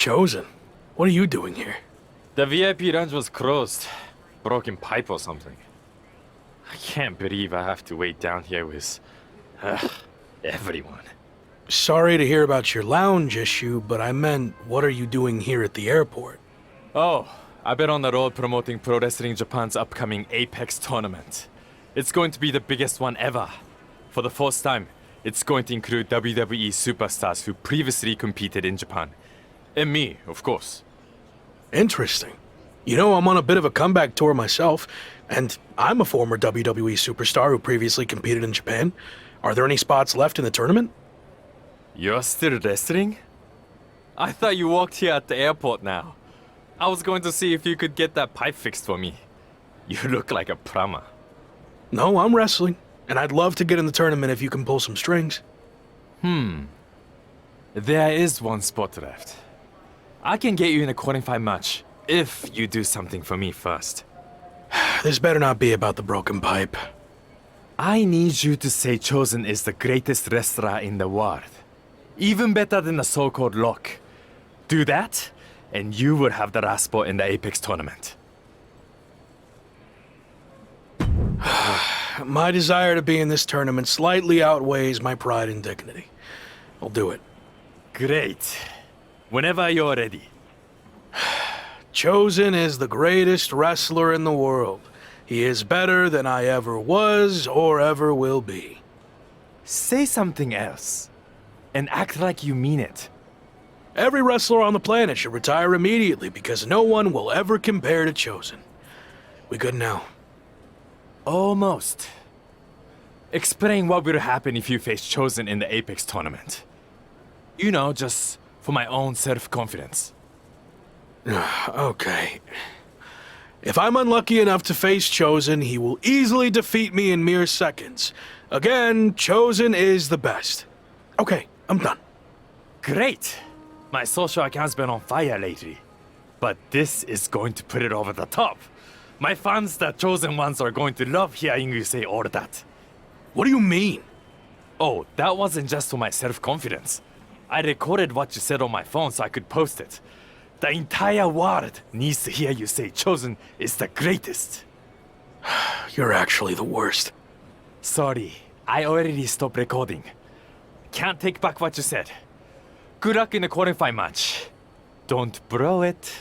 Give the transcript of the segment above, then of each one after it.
Chosen, what are you doing here? The VIP lounge was closed. Broken pipe or something. I can't believe I have to wait down here with... everyone. Sorry to hear about your lounge issue, but I meant, what are you doing here at the airport? Oh, I've been on the road promoting Pro Wrestling Japan's upcoming Apex tournament. It's going to be the biggest one ever. For the first time, it's going to include WWE superstars who previously competed in Japan. And me, of course. Interesting. You know, I'm on a bit of a comeback tour myself, and I'm a former WWE superstar who previously competed in Japan. Are there any spots left in the tournament? You're still wrestling? I thought you walked here at the airport now. I was going to see if you could get that pipe fixed for me. You look like a plumber. No, I'm wrestling, and I'd love to get in the tournament if you can pull some strings. There is one spot left. I can get you in a qualifying match, if you do something for me first. This better not be about the broken pipe. I need you to say Chosen is the greatest wrestler in the world. Even better than the so-called Lock. Do that, and you will have the last spot in the Apex tournament. My desire to be in this tournament slightly outweighs my pride and dignity. I'll do it. Great. Whenever you're ready. Chosen is the greatest wrestler in the world. He is better than I ever was or ever will be. Say something else. And act like you mean it. Every wrestler on the planet should retire immediately because no one will ever compare to Chosen. We good now? Almost. Explain what will happen if you face Chosen in the Apex tournament. You know, just for my own self-confidence. Okay. If I'm unlucky enough to face Chosen, he will easily defeat me in mere seconds. Again, Chosen is the best. Okay, I'm done. Great! My social account's been on fire lately. But this is going to put it over the top. My fans, the Chosen ones, are going to love hearing you say all that. What do you mean? Oh, that wasn't just for my self-confidence. I recorded what you said on my phone so I could post it. The entire world needs to hear you say Chosen is the greatest. You're actually the worst. Sorry, I already stopped recording. Can't take back what you said. Good luck in the qualifying match. Don't blow it.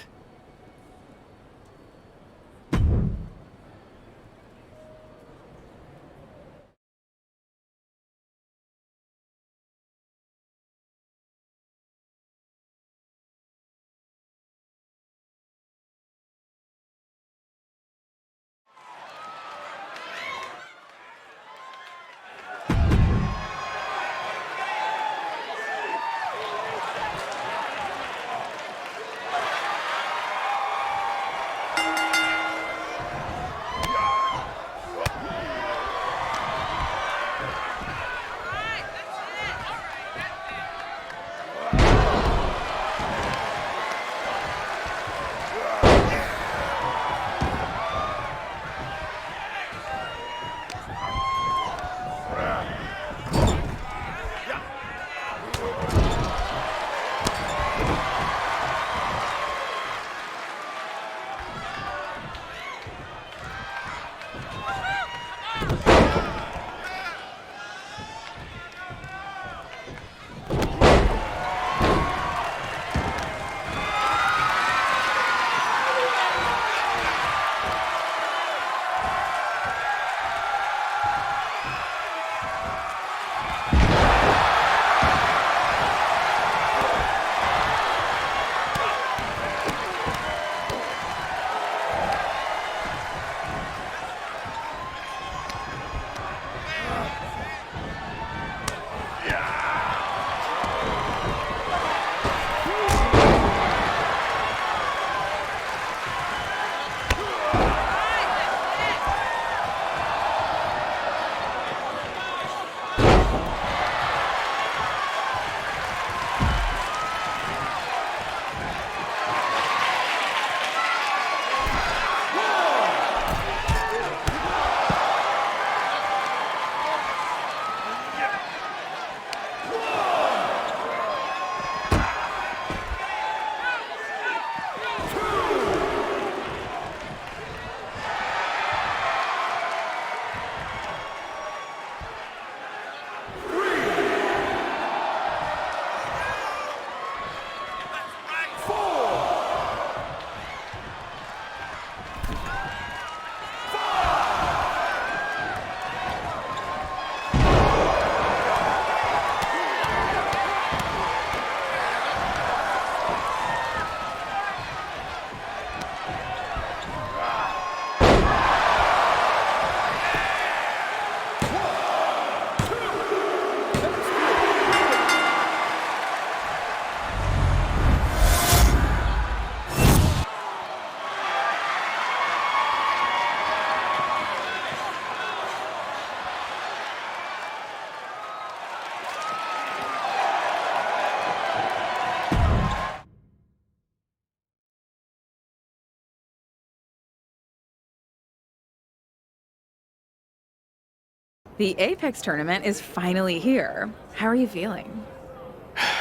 The Apex tournament is finally here. How are you feeling?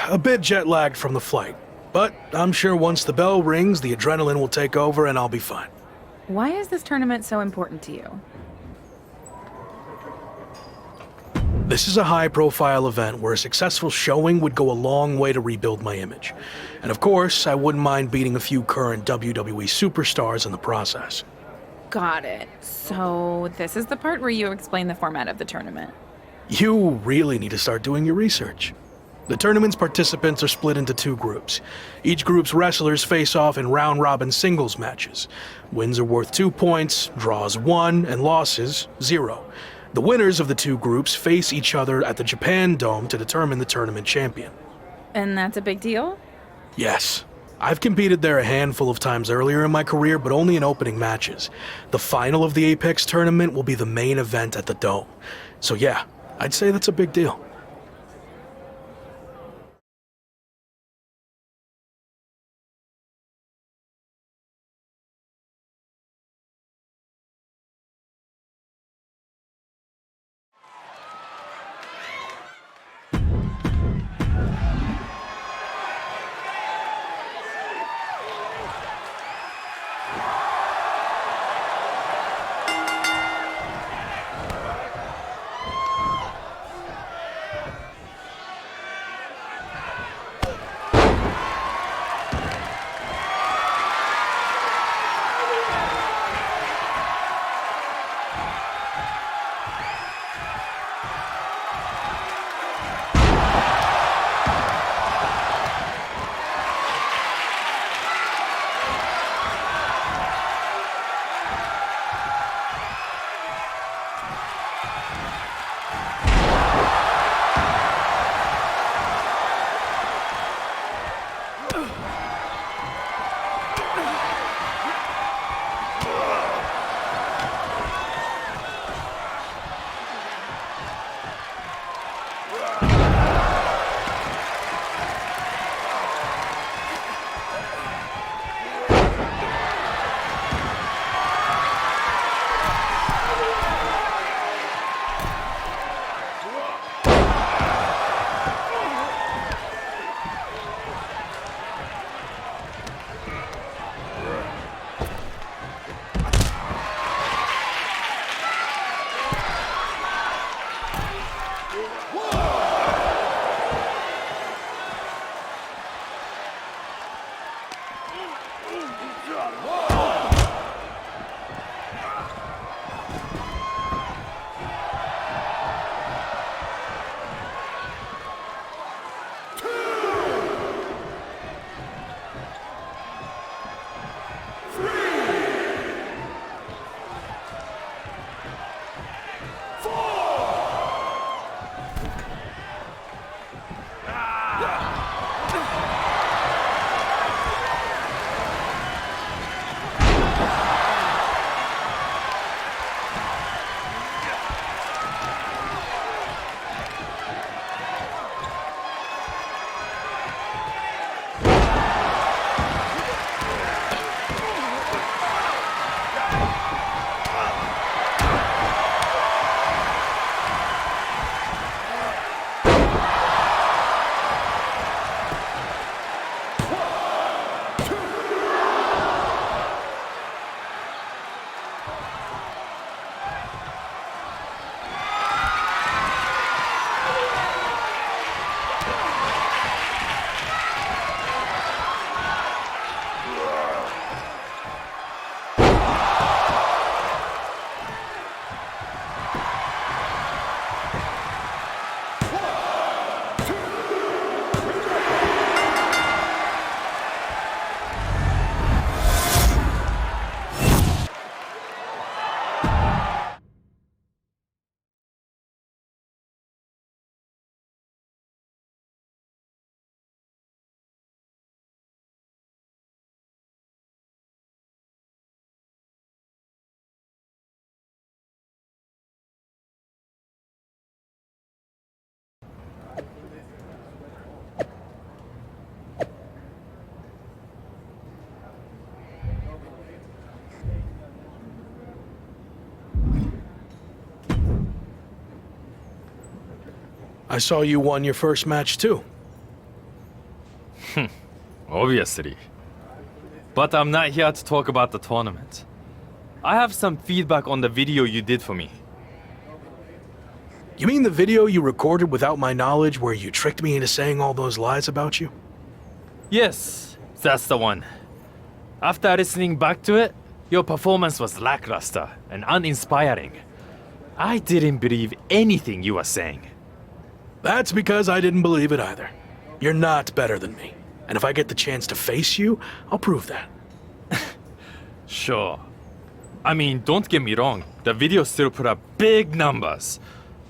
A bit jet lagged from the flight, but I'm sure once the bell rings, the adrenaline will take over and I'll be fine. Why is this tournament so important to you? This is a high-profile event where a successful showing would go a long way to rebuild my image. And of course, I wouldn't mind beating a few current WWE superstars in the process. Got it. So this is the part where you explain the format of the tournament. You really need to start doing your research. The tournament's participants are split into two groups. Each group's wrestlers face off in round-robin singles matches. Wins are worth 2 points, draws 1, and losses 0. The winners of the two groups face each other at the Japan Dome to determine the tournament champion. And that's a big deal? Yes. I've competed there a handful of times earlier in my career, but only in opening matches. The final of the Apex tournament will be the main event at the Dome. So yeah, I'd say that's a big deal. I saw you won your first match too. Obviously. But I'm not here to talk about the tournament. I have some feedback on the video you did for me. You mean the video you recorded without my knowledge where you tricked me into saying all those lies about you? Yes, that's the one. After listening back to it, your performance was lackluster and uninspiring. I didn't believe anything you were saying. That's because I didn't believe it either. You're not better than me. And if I get the chance to face you, I'll prove that. Sure. I mean, don't get me wrong, the video still put up big numbers.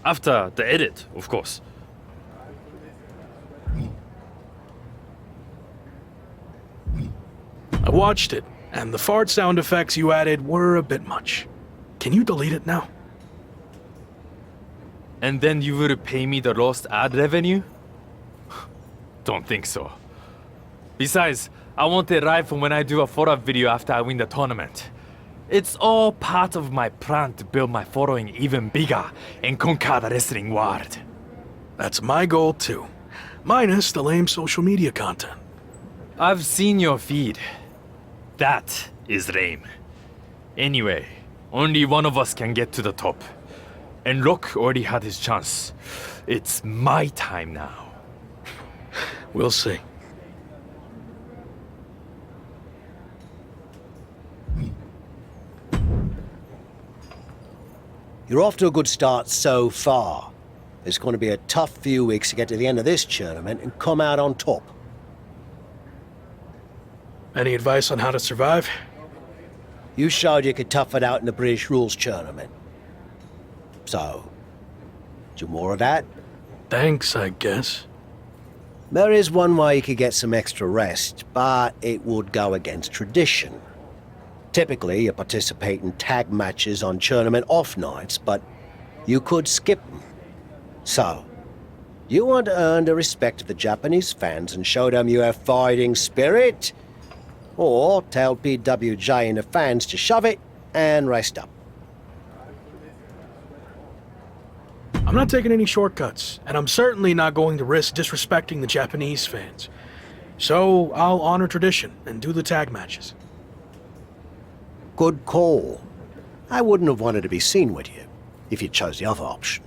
After the edit, of course. I watched it, and the fart sound effects you added were a bit much. Can you delete it now? And then you will pay me the lost ad revenue? Don't think so. Besides, I want it right from when I do a follow-up video after I win the tournament. It's all part of my plan to build my following even bigger and conquer the wrestling world. That's my goal too. Minus the lame social media content. I've seen your feed. That is lame. Anyway, only one of us can get to the top. And Rock already had his chance. It's my time now. We'll see. You're off to a good start so far. It's going to be a tough few weeks to get to the end of this tournament and come out on top. Any advice on how to survive? You showed you could tough it out in the British Rules tournament. So, do more of that? Thanks, I guess. There is one way you could get some extra rest, but it would go against tradition. Typically, you participate in tag matches on tournament off nights, but you could skip them. So, you want to earn the respect of the Japanese fans and show them you have fighting spirit? Or tell PWJ and the fans to shove it and rest up. I'm not taking any shortcuts, and I'm certainly not going to risk disrespecting the Japanese fans. So, I'll honor tradition and do the tag matches. Good call. I wouldn't have wanted to be seen with you if you chose the other option.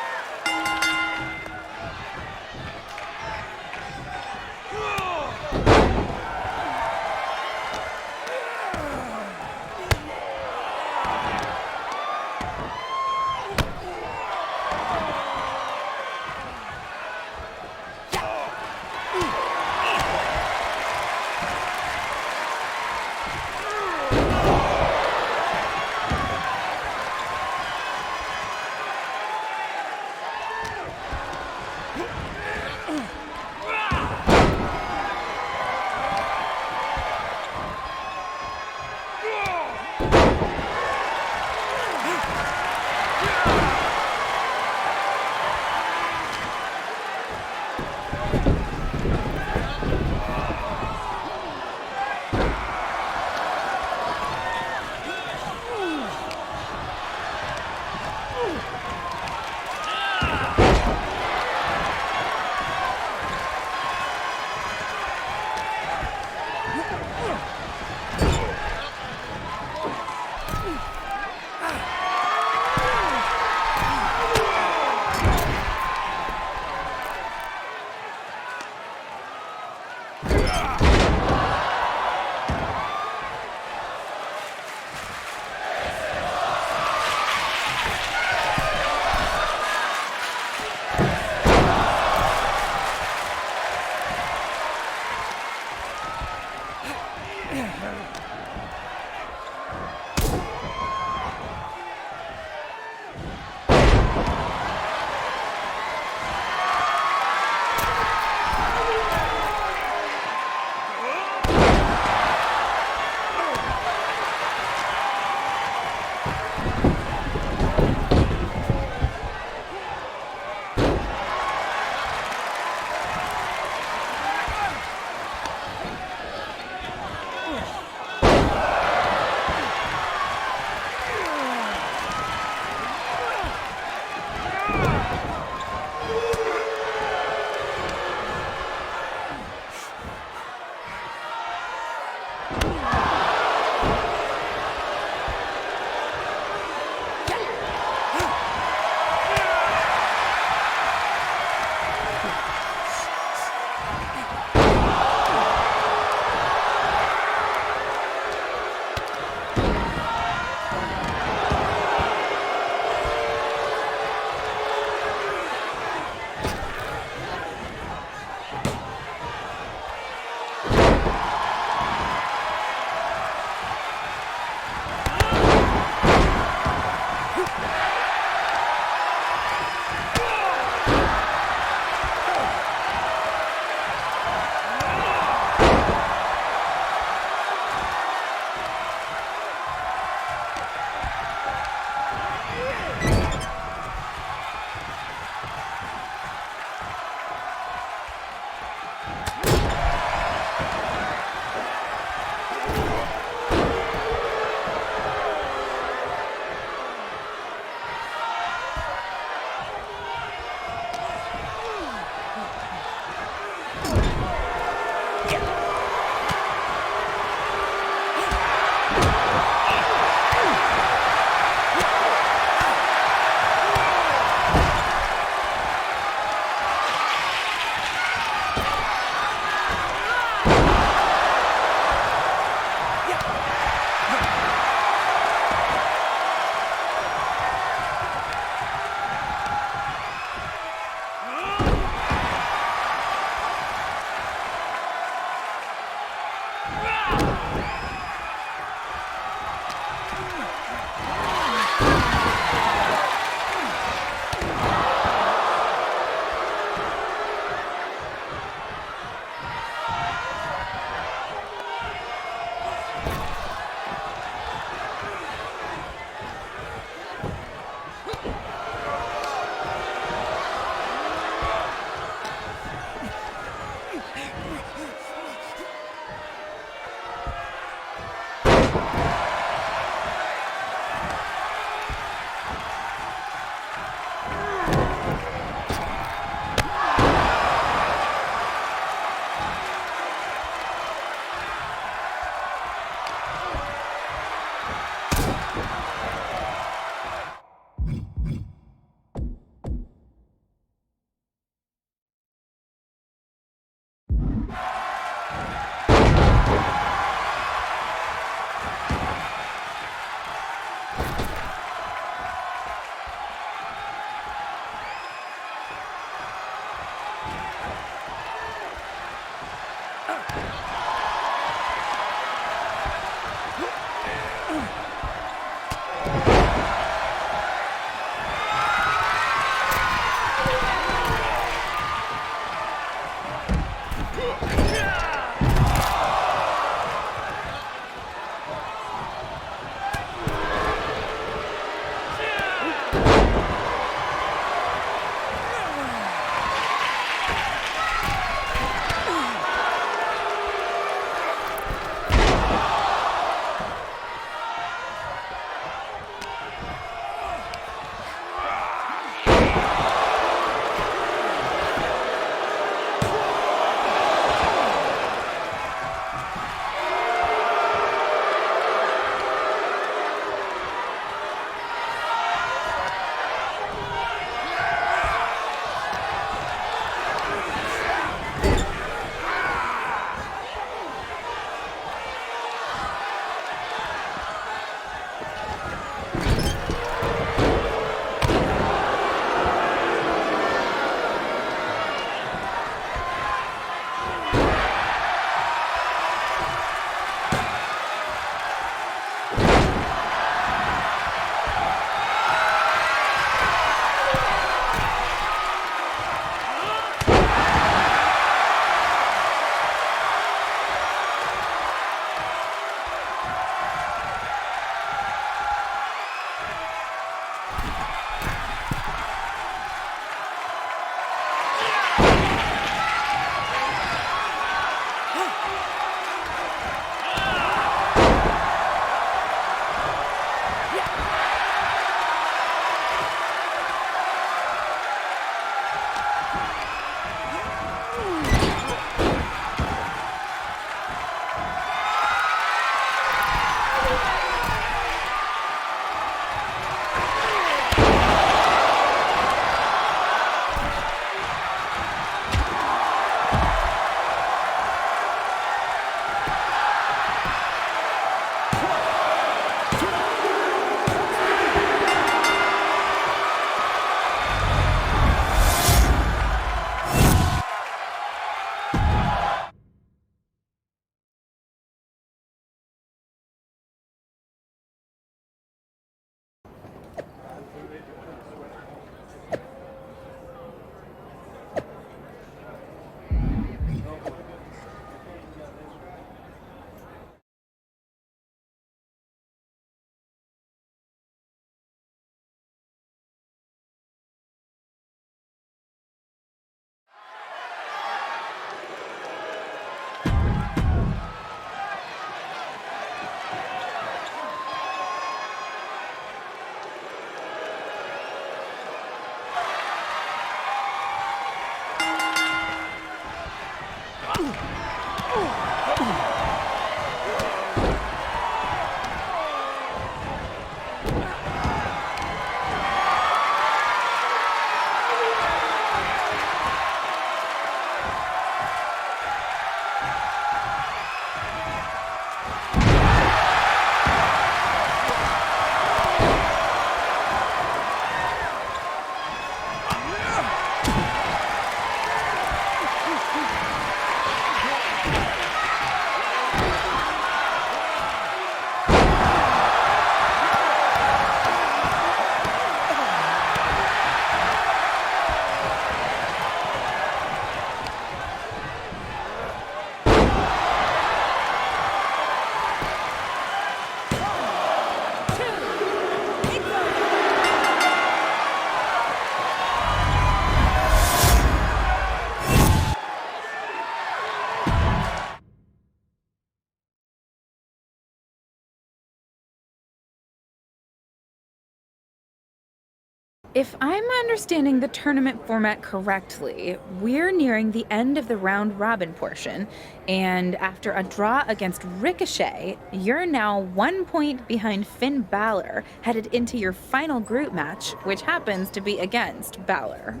If I'm understanding the tournament format correctly, we're nearing the end of the round robin portion, and after a draw against Ricochet, you're now 1 point behind Finn Balor, headed into your final group match, which happens to be against Balor.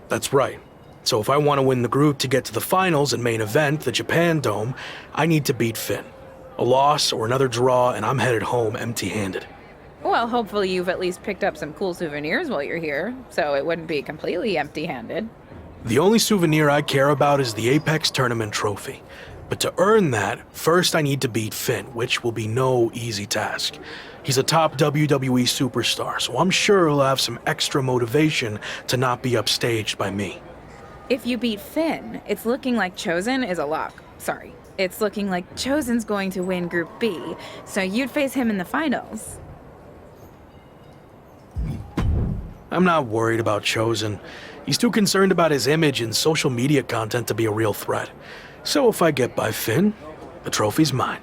That's right. So if I want to win the group to get to the finals and main event, the Japan Dome, I need to beat Finn. A loss or another draw, and I'm headed home empty-handed. Well, hopefully you've at least picked up some cool souvenirs while you're here, so it wouldn't be completely empty-handed. The only souvenir I care about is the Apex Tournament trophy. But to earn that, first I need to beat Finn, which will be no easy task. He's a top WWE superstar, so I'm sure he'll have some extra motivation to not be upstaged by me. If you beat Finn, it's looking like Chosen is a lock. Sorry. It's looking like Chosen's going to win Group B, so you'd face him in the finals. I'm not worried about Chosen. He's too concerned about his image and social media content to be a real threat. So if I get by Finn, the trophy's mine.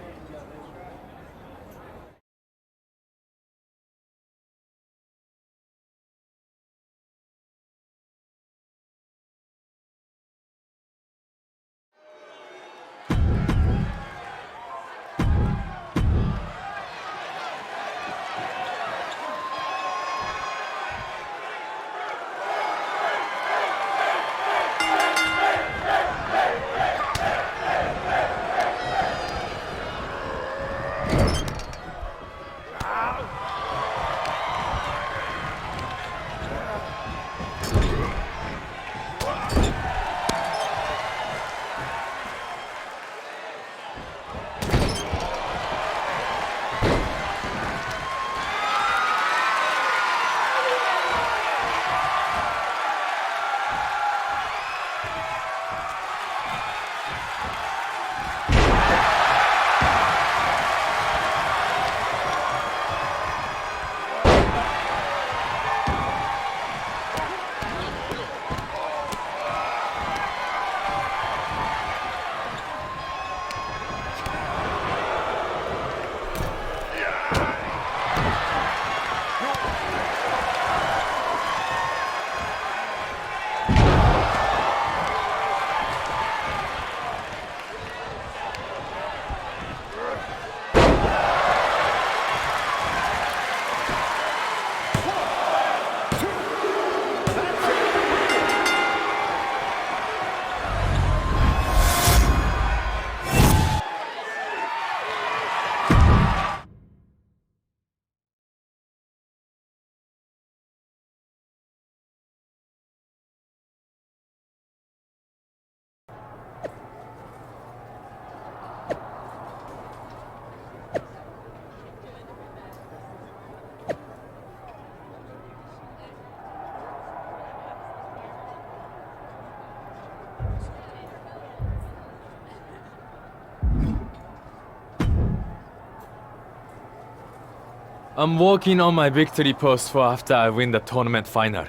I'm working on my victory post for after I win the tournament final.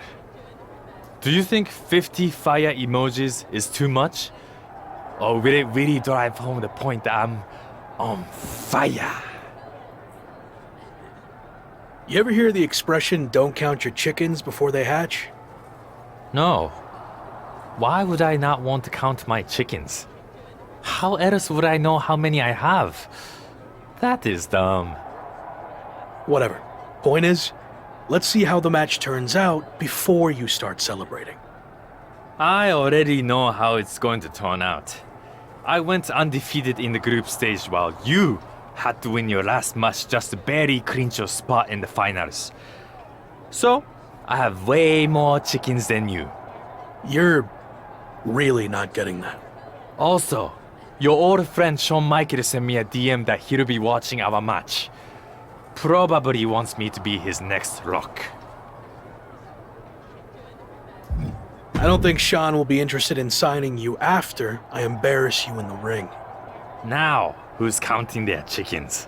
Do you think 50 fire emojis is too much? Or will it really drive home the point that I'm on fire? You ever hear the expression, don't count your chickens before they hatch? No. Why would I not want to count my chickens? How else would I know how many I have? That is dumb. Whatever. Point is, let's see how the match turns out before you start celebrating. I already know how it's going to turn out. I went undefeated in the group stage while you had to win your last match just to barely clinch your spot in the finals. So, I have way more chickens than you. You're really not getting that. Also, your old friend Shawn Michaels sent me a DM that he'll be watching our match. Probably wants me to be his next Rock. I don't think Sean will be interested in signing you after I embarrass you in the ring. Now, who's counting their chickens?